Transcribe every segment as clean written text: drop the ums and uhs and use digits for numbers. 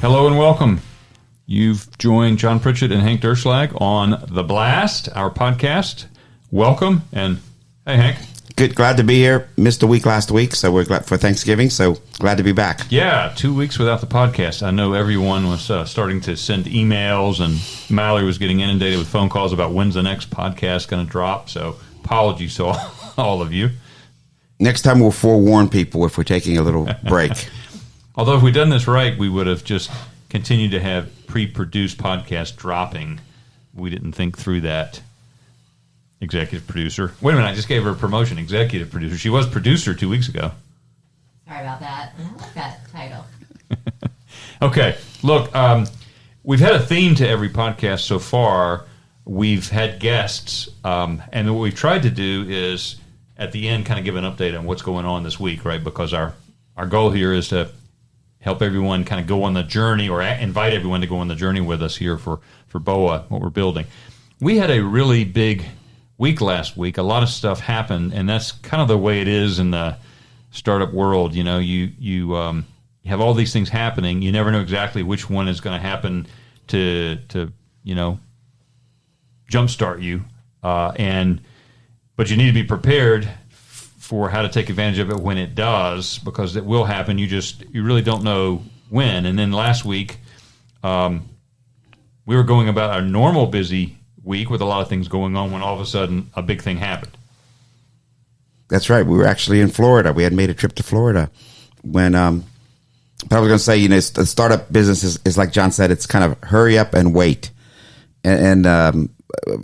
Hello and welcome. You've joined John Pritchett and Hank Derschlag on The Blast, our podcast. Welcome, and hey, Hank. Good, glad to be here. Missed a week last week, so we're glad for Thanksgiving, so glad to be back. Yeah, 2 weeks without the podcast. I know everyone was starting to send emails, and Mallory was getting inundated with phone calls about when's the next podcast going to drop, so apologies to all of you. Next time we'll forewarn people if we're taking a little break. Although if we'd done this right, we would have just continued to have pre-produced podcasts dropping. We didn't think through that. Executive producer. Wait a minute, I just gave her a promotion. Executive producer. She was producer 2 weeks ago. Sorry about that. I like that title. Okay, look, we've had a theme to every podcast so far. We've had guests, and what we've tried to do is, at the end, kind of give an update on what's going on this week, right? Because our goal here is to help everyone kind of go on the journey, or invite everyone to go on the journey with us here for BOA, what we're building. We had a really big week last week. A lot of stuff happened, and that's kind of the way it is in the startup world. You know, you have all these things happening. You never know exactly which one is going to happen to jumpstart you, but you need to be prepared for how to take advantage of it when it does, because it will happen. You really don't know when. And then last week, we were going about our normal busy week with a lot of things going on when all of a sudden a big thing happened. That's right. We were actually in Florida. We had made a trip to Florida when, but I was going to say, the startup business is like John said, it's kind of hurry up and wait. And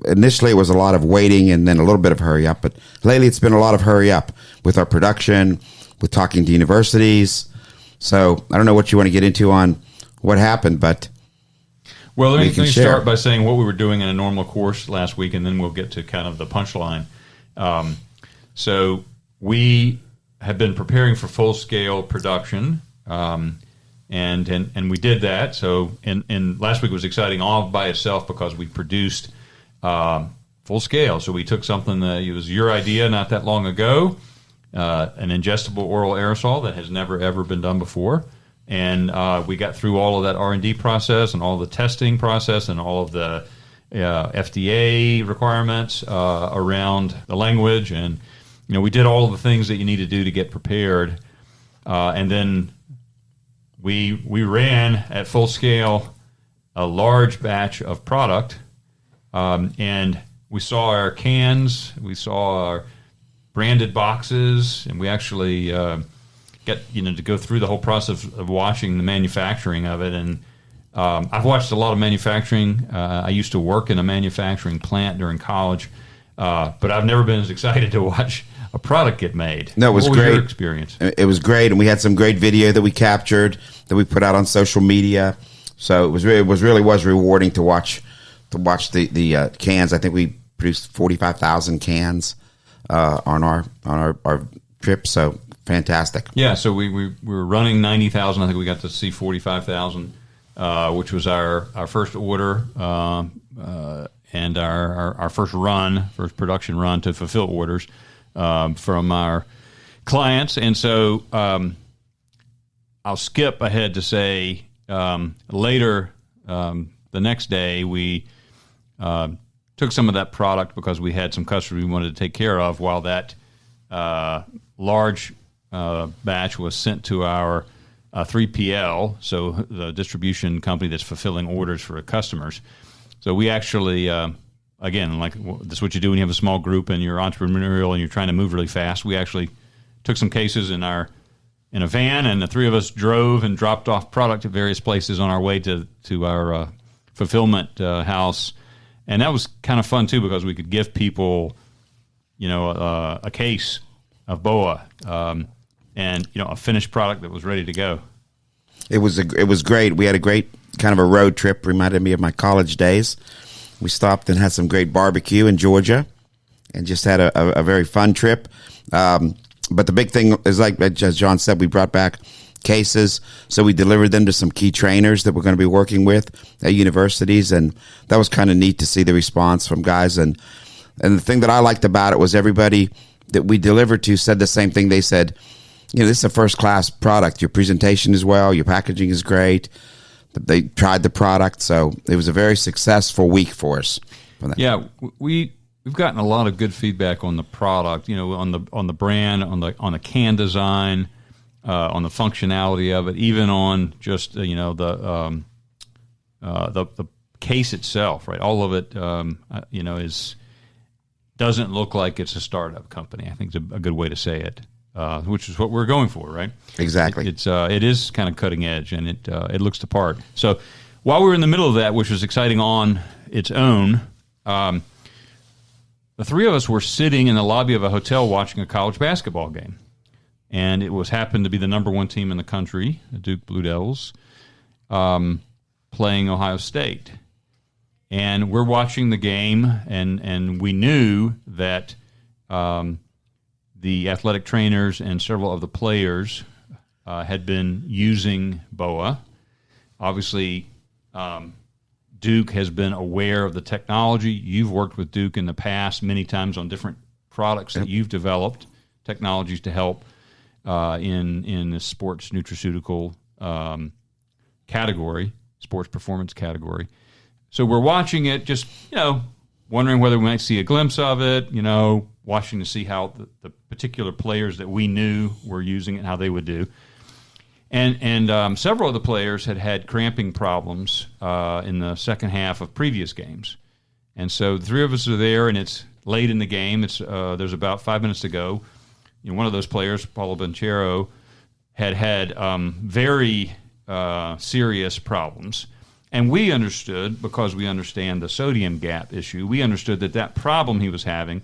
initially it was a lot of waiting and then a little bit of hurry up, but lately it's been a lot of hurry up with our production, with talking to universities. So I don't know what you want to get into on what happened, but well, let me start by saying what we were doing in a normal course last week, and then we'll get to kind of the punchline. So we have been preparing for full-scale production, and we did that. So and last week was exciting all by itself because we produced full scale. So we took something that it was your idea not that long ago, an ingestible oral aerosol that has never ever been done before. And we got through all of that R&D process and all the testing process and all of the FDA requirements around the language. And, we did all of the things that you need to do to get prepared. And then we ran at full scale a large batch of product. And we saw our cans, we saw our branded boxes, and we actually get to go through the whole process of watching the manufacturing of it. And I've watched a lot of manufacturing. I used to work in a manufacturing plant during college, but I've never been as excited to watch a product get made. No, it was great. What was your experience? It was great, and we had some great video that we captured that we put out on social media. So it was really rewarding to watch the cans. I think we produced 45,000 cans on our trip. So fantastic. Yeah, so we were running 90,000. I think we got to see 45,000, which was our first order and our first production run to fulfill orders from our clients. And so I'll skip ahead to say later the next day we took some of that product because we had some customers we wanted to take care of while that large batch was sent to our 3PL, so the distribution company that's fulfilling orders for customers. So we actually, again, like this is what you do when you have a small group and you're entrepreneurial and you're trying to move really fast. We actually took some cases in a van, and the three of us drove and dropped off product at various places on our way to our fulfillment house. And that was kind of fun, too, because we could give people, a case of BOA and, a finished product that was ready to go. It was great. We had a great kind of a road trip. Reminded me of my college days. We stopped and had some great barbecue in Georgia and just had a very fun trip. But the big thing is, like as John said, we brought back cases. So we delivered them to some key trainers that we're going to be working with at universities. And that was kind of neat to see the response from guys. And the thing that I liked about it was everybody that we delivered to said the same thing. They said, this is a first-class product. Your presentation is well. Your packaging is great. They tried the product, so it was a very successful week for us. Yeah, we've gotten a lot of good feedback on the product. On the brand, on the can design, on the functionality of it, even on just the case itself. Right, all of it doesn't look like it's a startup company. I think it's a good way to say it. Which is what we're going for, right? Exactly. It is kind of cutting edge, and it looks the part. So while we were in the middle of that, which was exciting on its own, the three of us were sitting in the lobby of a hotel watching a college basketball game, and it happened to be the number one team in the country, the Duke Blue Devils, playing Ohio State, and we're watching the game, and we knew that. The athletic trainers and several of the players had been using BOA. Obviously, Duke has been aware of the technology. You've worked with Duke in the past many times on different products that you've developed, technologies to help in the sports nutraceutical category, sports performance category. So we're watching it, just wondering whether we might see a glimpse of it, watching to see how the particular players that we knew were using it, how they would do. And several of the players had cramping problems in the second half of previous games. And so the three of us are there, and it's late in the game. There's about 5 minutes to go. One of those players, Paulo Banchero, had very serious problems. And we understood, because we understand the sodium gap issue, we understood that problem he was having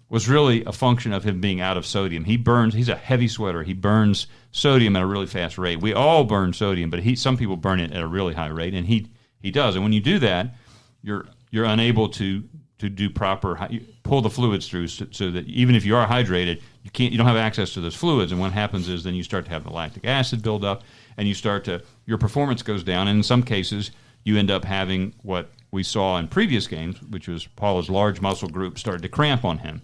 was really a function of him being out of sodium. He's a heavy sweater. He burns sodium at a really fast rate. We all burn sodium, but some people burn it at a really high rate, and he does. And when you do that, you're unable to do proper, pull the fluids through so that even if you are hydrated, you don't have access to those fluids. And what happens is then you start to have the lactic acid build up, and your performance goes down. And in some cases, you end up having what we saw in previous games, which was Paula's large muscle group started to cramp on him.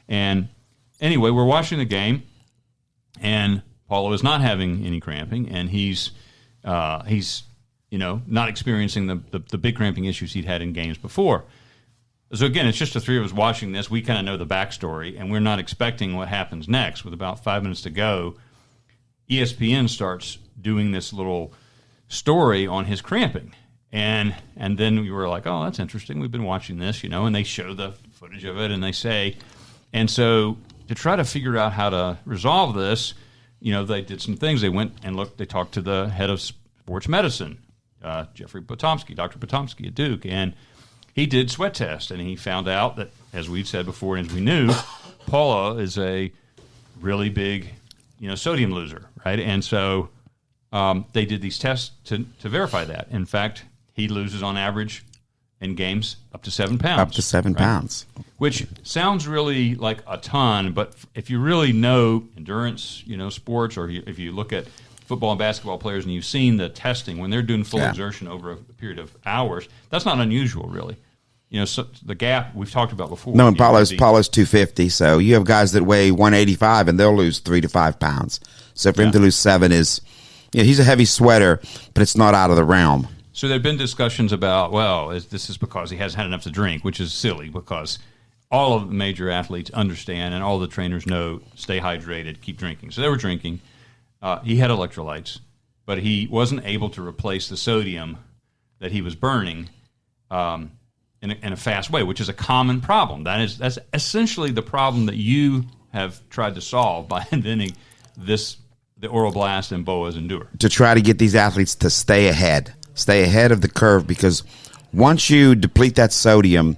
And anyway, we're watching the game, and Paulo is not having any cramping, and he's not experiencing the big cramping issues he'd had in games before. So again, it's just the three of us watching this. We kind of know the backstory, and we're not expecting what happens next. With about 5 minutes to go, ESPN starts doing this little story on his cramping. And then we were like, oh, that's interesting. We've been watching this, and they show the footage of it, and they say, and so to try to figure out how to resolve this, they did some things. They went and they talked to the head of sports medicine, Dr. Potomsky at Duke, and he did sweat tests, and he found out that, as we've said before and as we knew, Paula is a really big, sodium loser, right? And so they did these tests to verify that. In fact, he loses on average in games up to 7 pounds. Up to 7 pounds. Which sounds really like a ton, but if you really know endurance, sports, or if you look at football and basketball players and you've seen the testing when they're doing full exertion over a period of hours, that's not unusual, really. So the gap we've talked about before. No, and Paulo's 250, so you have guys that weigh 185 and they'll lose 3 to 5 pounds. So for him to lose 7 is, he's a heavy sweater, but it's not out of the realm. So there have been discussions about, this is because he hasn't had enough to drink, which is silly because all of the major athletes understand and all the trainers know, stay hydrated, keep drinking. So they were drinking. He had electrolytes, but he wasn't able to replace the sodium that he was burning in a fast way, which is a common problem. That's essentially the problem that you have tried to solve by inventing the Oral Blast and BOA's Endure. To try to get these athletes to stay ahead of the curve, because once you deplete that sodium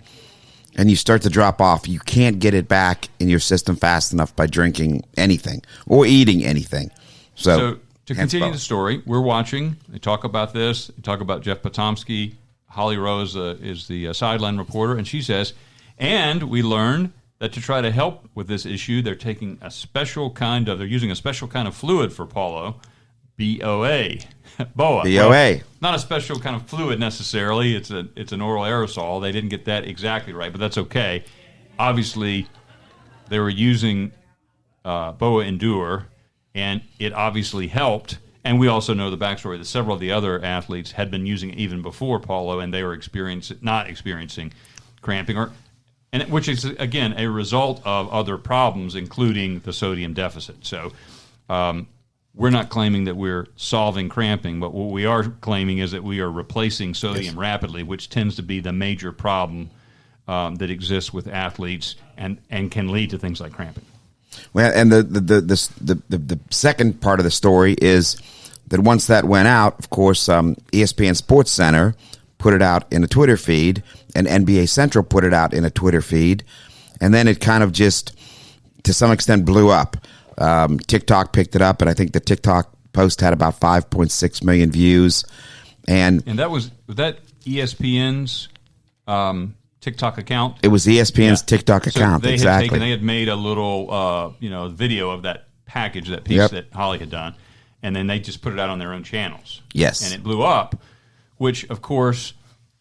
and you start to drop off, you can't get it back in your system fast enough by drinking anything or eating anything. So to continue the story, we're watching. They talk about this. They talk about Jeff Potomsky. Holly Rose is the sideline reporter, and she says, and we learned that to try to help with this issue, they're using a special kind of fluid for Paulo, BOA. BOA. Well, not a special kind of fluid necessarily. It's an oral aerosol. They didn't get that exactly right, but that's okay. Obviously, they were using BOA Endure, and it obviously helped. And we also know the backstory that several of the other athletes had been using it even before Paulo, and they were not experiencing cramping, which is, again, a result of other problems, including the sodium deficit. So we're not claiming that we're solving cramping, but what we are claiming is that we are replacing sodium rapidly, which tends to be the major problem that exists with athletes and can lead to things like cramping. Well, and the second part of the story is that once that went out, of course, ESPN Sports Center put it out in a Twitter feed, and NBA Central put it out in a Twitter feed, and then it kind of just, to some extent, blew up. TikTok picked it up, and I think the TikTok post had about 5.6 million views. And was that ESPN's TikTok account? It was ESPN's TikTok account. They exactly. They had made a little video of that package, that piece that Holly had done, and then they just put it out on their own channels. Yes. And it blew up, which, of course,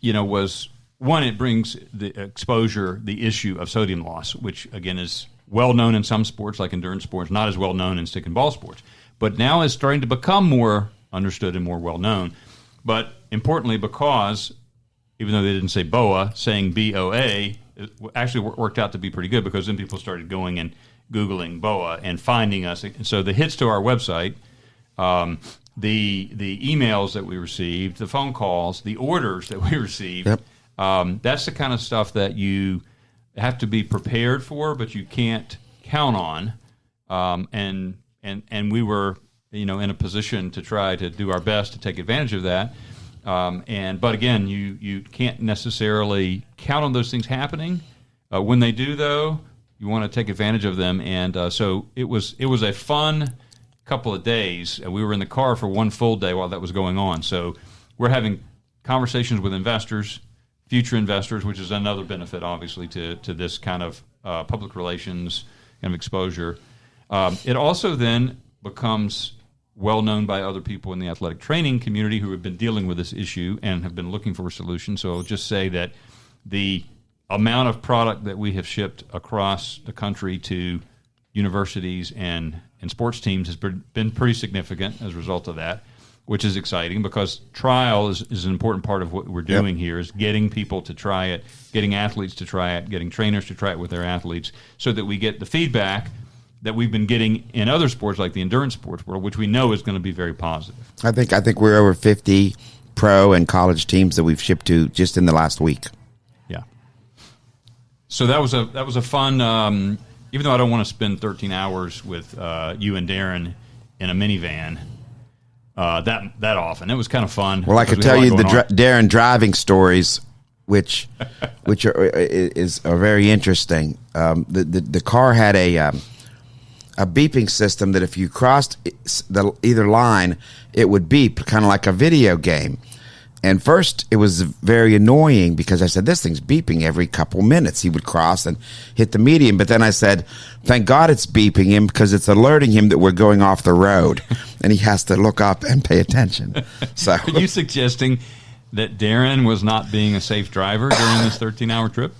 was one, it brings the exposure, the issue of sodium loss, which, again, is well known in some sports like endurance sports, not as well known in stick and ball sports, but now is starting to become more understood and more well known. But importantly, because even though they didn't say BOA, saying BOA actually worked out to be pretty good, because then people started going and Googling BOA and finding us. And so the hits to our website, the emails that we received, the phone calls, the orders that we received, that's the kind of stuff that you have to be prepared for, but you can't count on. And we were, in a position to try to do our best to take advantage of that. But again, you can't necessarily count on those things happening. When they do, though, you want to take advantage of them. And so it was a fun couple of days. We were in the car for one full day while that was going on. So we're having conversations with investors, future investors, which is another benefit, obviously, to this kind of public relations kind of exposure. It also then becomes well known by other people in the athletic training community who have been dealing with this issue and have been looking for a solution. So I'll just say that the amount of product that we have shipped across the country to universities and sports teams has been pretty significant as a result of that, which is exciting, because trial is an important part of what we're doing here, is getting people to try it, getting athletes to try it, getting trainers to try it with their athletes, so that we get the feedback that we've been getting in other sports like the endurance sports world, which we know is going to be very positive. I think we're over 50 pro and college teams that we've shipped to just in the last week. Yeah. So that was a fun. Even though I don't want to spend 13 hours with you and Darren in a minivan that often, it was kind of fun. Well, I could tell you the Darren driving stories, which are very interesting. The car had a beeping system that if you crossed either line, it would beep, kind of like a video game. And first, it was very annoying because I said, this thing's beeping every couple minutes. He would cross and hit the median. But then I said, thank God it's beeping him, because it's alerting him that we're going off the road. And he has to look up and pay attention. So, are you suggesting that Darren was not being a safe driver during this 13-hour trip?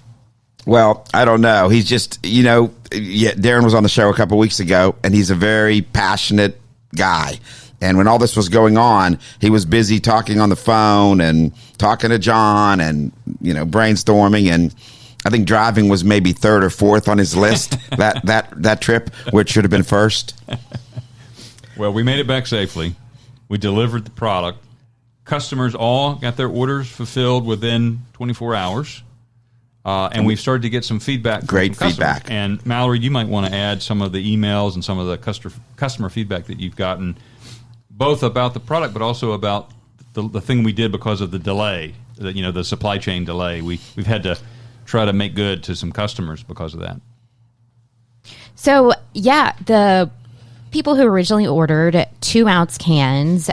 Well, I don't know. He's just, Darren was on the show a couple weeks ago, and he's a very passionate guy. And when all this was going on, he was busy talking on the phone and talking to John and, brainstorming. And I think driving was maybe third or fourth on his list that trip, which should have been first. Well, we made it back safely. We delivered the product. Customers all got their orders fulfilled within 24 hours. And we've started to get some feedback. Great feedback. And Mallory, you might want to add some of the emails and some of the customer feedback that you've gotten, both about the product, but also about the thing we did because of the delay, the supply chain delay. We've had to try to make good to some customers because of that. So, the people who originally ordered 2-ounce cans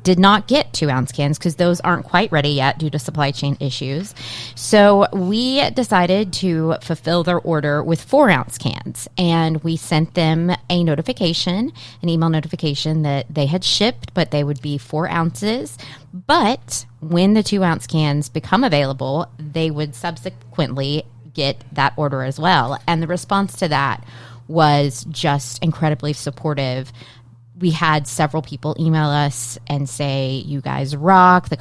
did not get 2-ounce cans because those aren't quite ready yet due to supply chain issues. So we decided to fulfill their order with 4-ounce cans, and we sent them a notification, an email notification that they had shipped, but they would be 4 ounces. But when the 2-ounce cans become available, they would subsequently get that order as well. And the response to that was just incredibly supportive. we had several people email us and say, you guys rock. The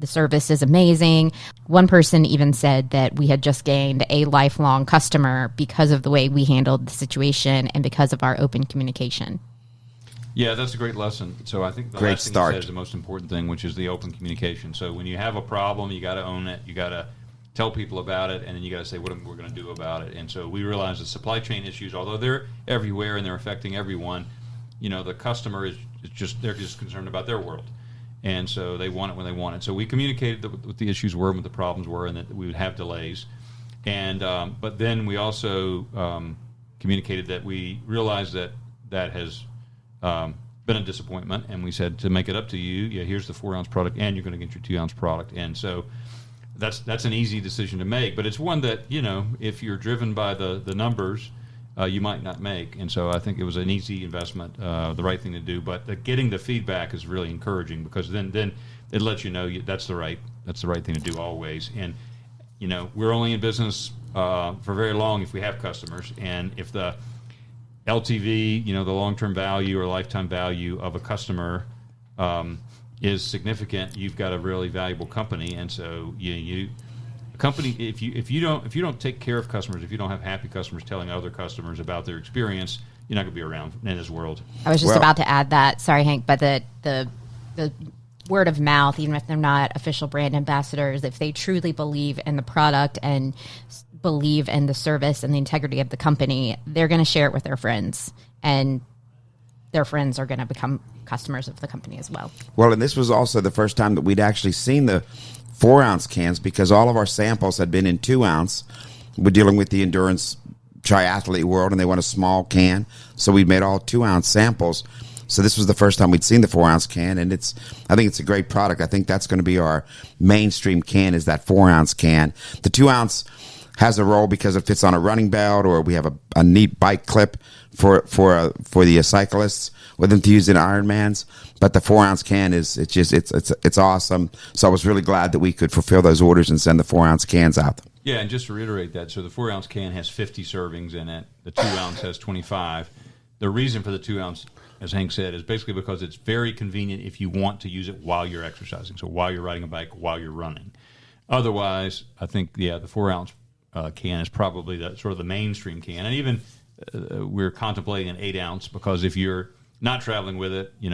service is amazing. One person even said that we had just gained a lifelong customer because of the way we handled the situation and because of our open communication. Yeah, that's a great lesson. So I think the last thing you said is the most important thing, which is the open communication. So when you have a problem, you got to own it. You got to tell people about it, and then you got to say what we're going to do about it. And so we realize that supply chain issues, although they're everywhere and they're affecting everyone, the customer they're just concerned about their world, and so they want it when they want it. So we communicated what the issues were, what the problems were, and that we would have delays. And but then we also communicated that we realized that has been a disappointment, and we said to make it up to you, here's the 4-ounce product, and you're going to get your 2-ounce product. And so that's an easy decision to make, but it's one that if you're driven by the numbers, you might not make. And so I think it was an easy investment, the right thing to do. But getting the feedback is really encouraging, because then it lets you know that's the right thing to do always. And we're only in business for very long if we have customers, and if the LTV, the long-term value or lifetime value of a customer is significant, you've got a really valuable company. And so company, if you don't take care of customers, if you don't have happy customers telling other customers about their experience, you're not going to be around in this world. I was just about to add that. Sorry, Hank, but the word of mouth, even if they're not official brand ambassadors, if they truly believe in the product and believe in the service and the integrity of the company, they're going to share it with their friends, and their friends are going to become customers of the company as well. Well, and this was also the first time that we'd actually seen the 4-ounce cans, because all of our samples had been in 2-ounce. We're dealing with the endurance triathlete world, and they want a small can, so we made all 2-ounce samples. So this was the first time we'd seen the 4-ounce can, and I think it's a great product. I think that's going to be our mainstream can, is that 4-ounce can. The 2-ounce has a role because it fits on a running belt, or we have a neat bike clip for the cyclists, with them to use in Ironmans. But the 4-ounce can it's awesome. So I was really glad that we could fulfill those orders and send the 4-ounce cans out. Yeah, and just to reiterate that, so the 4-ounce can has 50 servings in it. The 2-ounce has 25. The reason for the 2-ounce, as Hank said, is basically because it's very convenient if you want to use it while you're exercising. So while you're riding a bike, while you're running. Otherwise, I think the 4-ounce can is probably the mainstream can, and even we're contemplating an 8-ounce, because if you're not traveling with it, you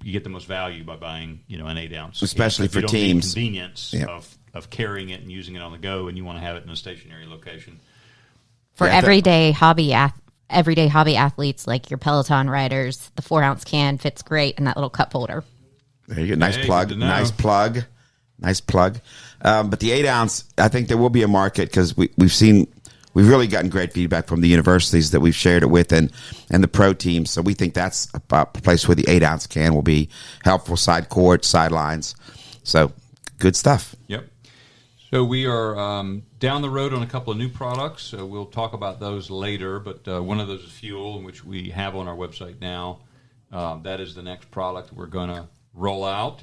get the most value by buying an 8-ounce, especially for teams. Convenience of carrying it and using it on the go, and you want to have it in a stationary location. For everyday hobby athletes like your Peloton riders, the 4-ounce can fits great in that little cup holder. There you go. Nice plug. But the 8-ounce, I think there will be a market, because we've really gotten great feedback from the universities that we've shared it with, and the pro teams. So we think that's a place where the 8-ounce can will be helpful. Side court, sidelines. So good stuff. Yep. So we are down the road on a couple of new products. So we'll talk about those later. But one of those is fuel, which we have on our website now. That is the next product we're going to roll out.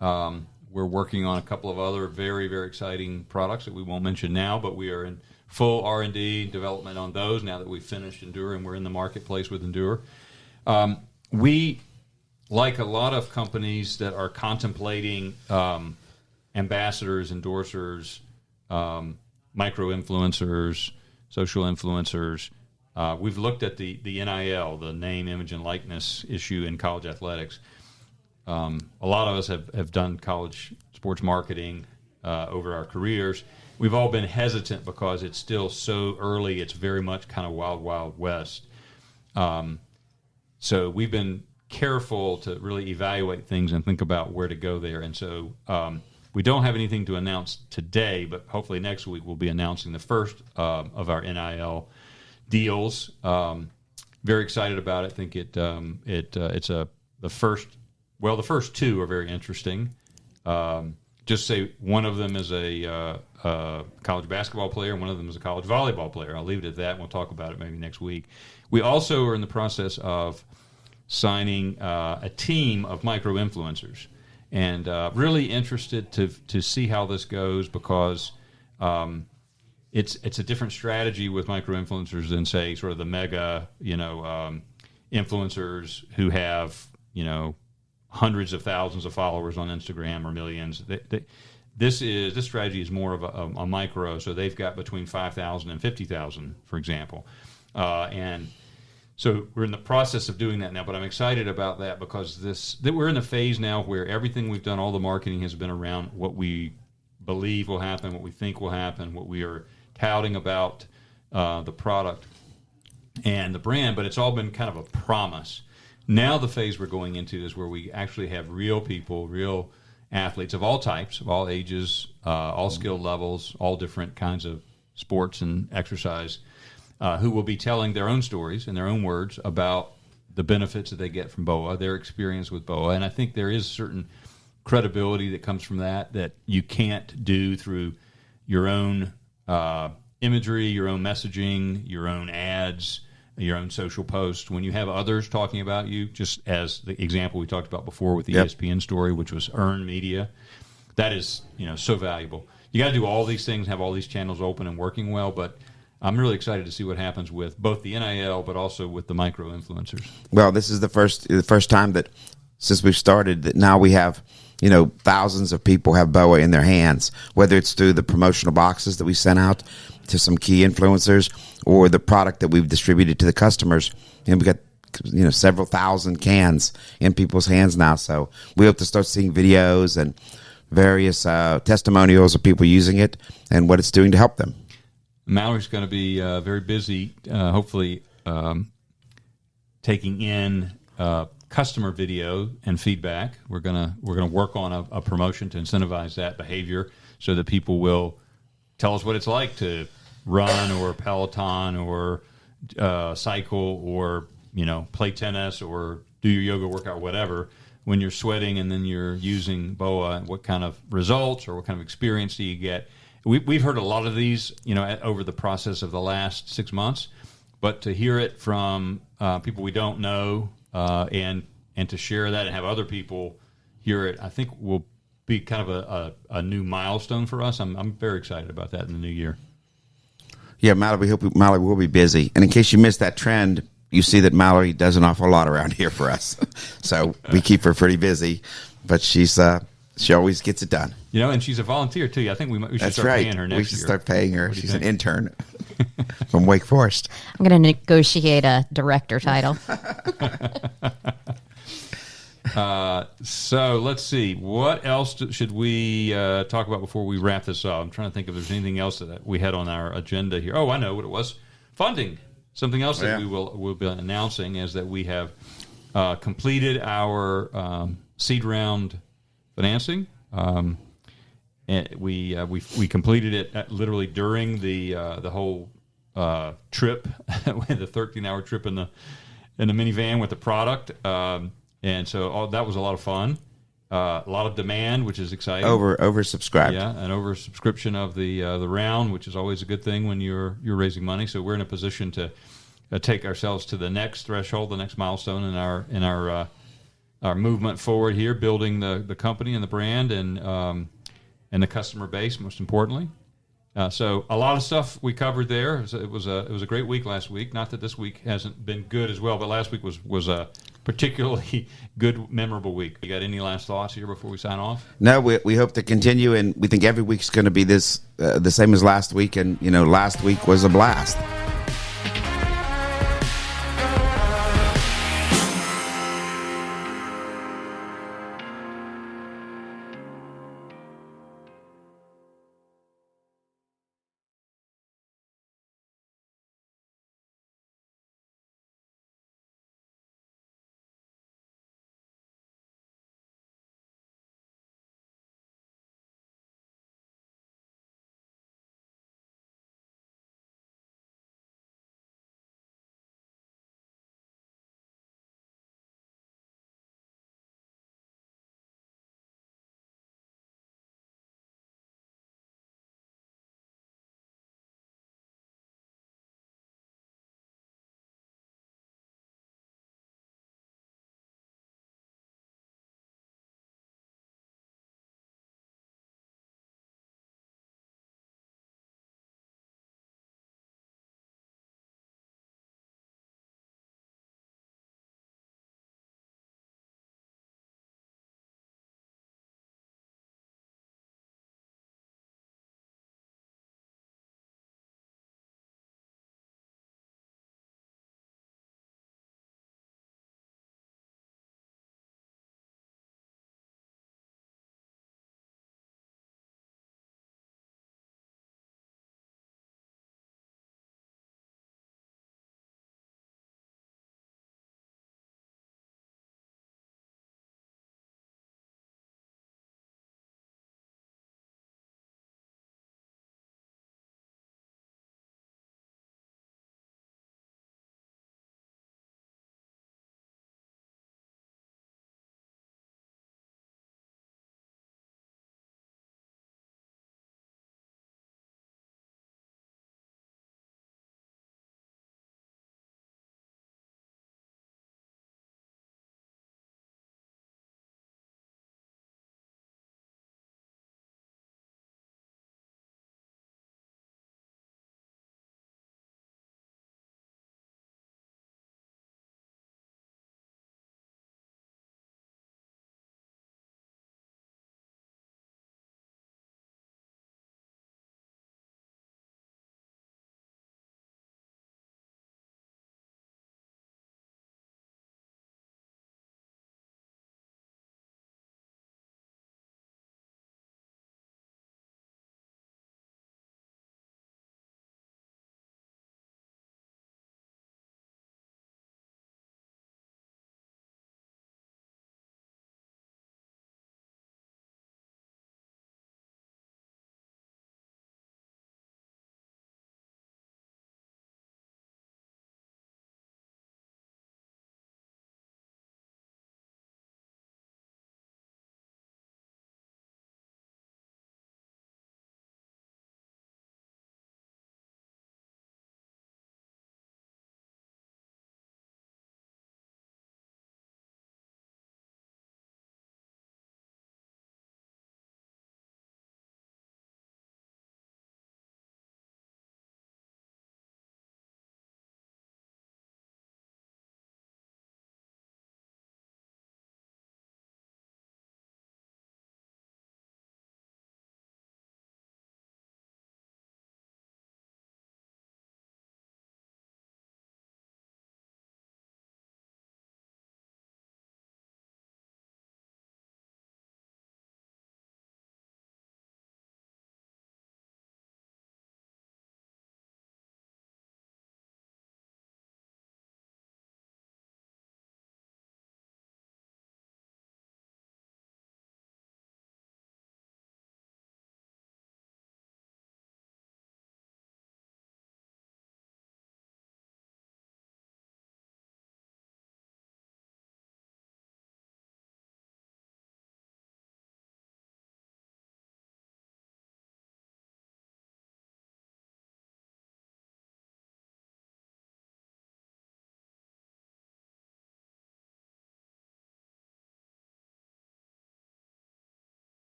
We're working on a couple of other very, very exciting products that we won't mention now, but we are in full R&D development on those now that we've finished Endure and we're in the marketplace with Endure. We, like a lot of companies that are contemplating ambassadors, endorsers, micro-influencers, social influencers, we've looked at the NIL, the name, image, and likeness issue in college athletics. A lot of us have done college sports marketing over our careers. We've all been hesitant because it's still so early. It's very much kind of wild, wild west. So we've been careful to really evaluate things and think about where to go there. And so we don't have anything to announce today, but hopefully next week we'll be announcing the first of our NIL deals. Very excited about it. I think the first two are very interesting. Just say one of them is a college basketball player and one of them is a college volleyball player. I'll leave it at that, and we'll talk about it maybe next week. We also are in the process of signing a team of micro-influencers, and really interested to see how this goes, because it's a different strategy with micro-influencers than, say, sort of the mega, influencers who have, hundreds of thousands of followers on Instagram or millions. This strategy is more of a micro, so they've got between 5,000 and 50,000, for example. And so we're in the process of doing that now, but I'm excited about that because we're in the phase now where everything we've done, all the marketing has been around what we believe will happen, what we think will happen, what we are touting about the product and the brand, but it's all been kind of a promise. Now the phase we're going into is where we actually have real people, real athletes of all types, of all ages, all skill levels, all different kinds of sports and exercise, who will be telling their own stories in their own words about the benefits that they get from BOA, their experience with BOA. And I think there is certain credibility that comes from that you can't do through your own imagery, your own messaging, your own ads, your own social posts. When you have others talking about you, just as the example we talked about before with the ESPN story, which was earned media, that is so valuable. You got to do all these things, have all these channels open and working well, but I'm really excited to see what happens with both the NIL, but also with the micro influencers. Well, this is the first time that since we've started that now we have thousands of people have BOA in their hands, whether it's through the promotional boxes that we sent out to some key influencers or the product that we've distributed to the customers. And we got several thousand cans in people's hands now. So we hope to start seeing videos and various testimonials of people using it and what it's doing to help them. Mallory's going to be very busy, hopefully taking in customer video and feedback. We're gonna work on a promotion to incentivize that behavior so that people will tell us what it's like to run or Peloton or cycle or play tennis or do your yoga workout, whatever, when you're sweating and then you're using BOA, what kind of results or what kind of experience do you get? We've heard a lot of these over the process of the last 6 months, but to hear it from people we don't know and to share that and have other people hear it, I think will be kind of a new milestone for us. I'm very excited about that in the new year. Yeah, Mallory, we hope Mallory will be busy. And in case you missed that trend, you see that Mallory does an awful lot around here for us. So we keep her pretty busy, but she always gets it done. And she's a volunteer too. I think we should start paying her next year. We should start paying her. She's an intern from Wake Forest. I'm going to negotiate a director title. So let's see. What else should we talk about before we wrap this up? I'm trying to think if there's anything else that we had on our agenda here. Oh, I know what it was. Funding. Something else that we'll be announcing is that we have completed our seed round financing. And we completed it literally during the whole trip, the 13-hour trip in the minivan with the product. And so that was a lot of fun. A lot of demand, which is exciting. Oversubscribed. Yeah, an oversubscription of the round, which is always a good thing when you're raising money. So we're in a position to take ourselves to the next threshold, the next milestone in our movement forward here, building the company and the brand and the customer base, most importantly. So a lot of stuff we covered there. It was a great week last week. Not that this week hasn't been good as well, but last week was a particularly good, memorable week. You got any last thoughts here before we sign off? No, we hope to continue, and we think every week's going to be the same as last week. And last week was a blast.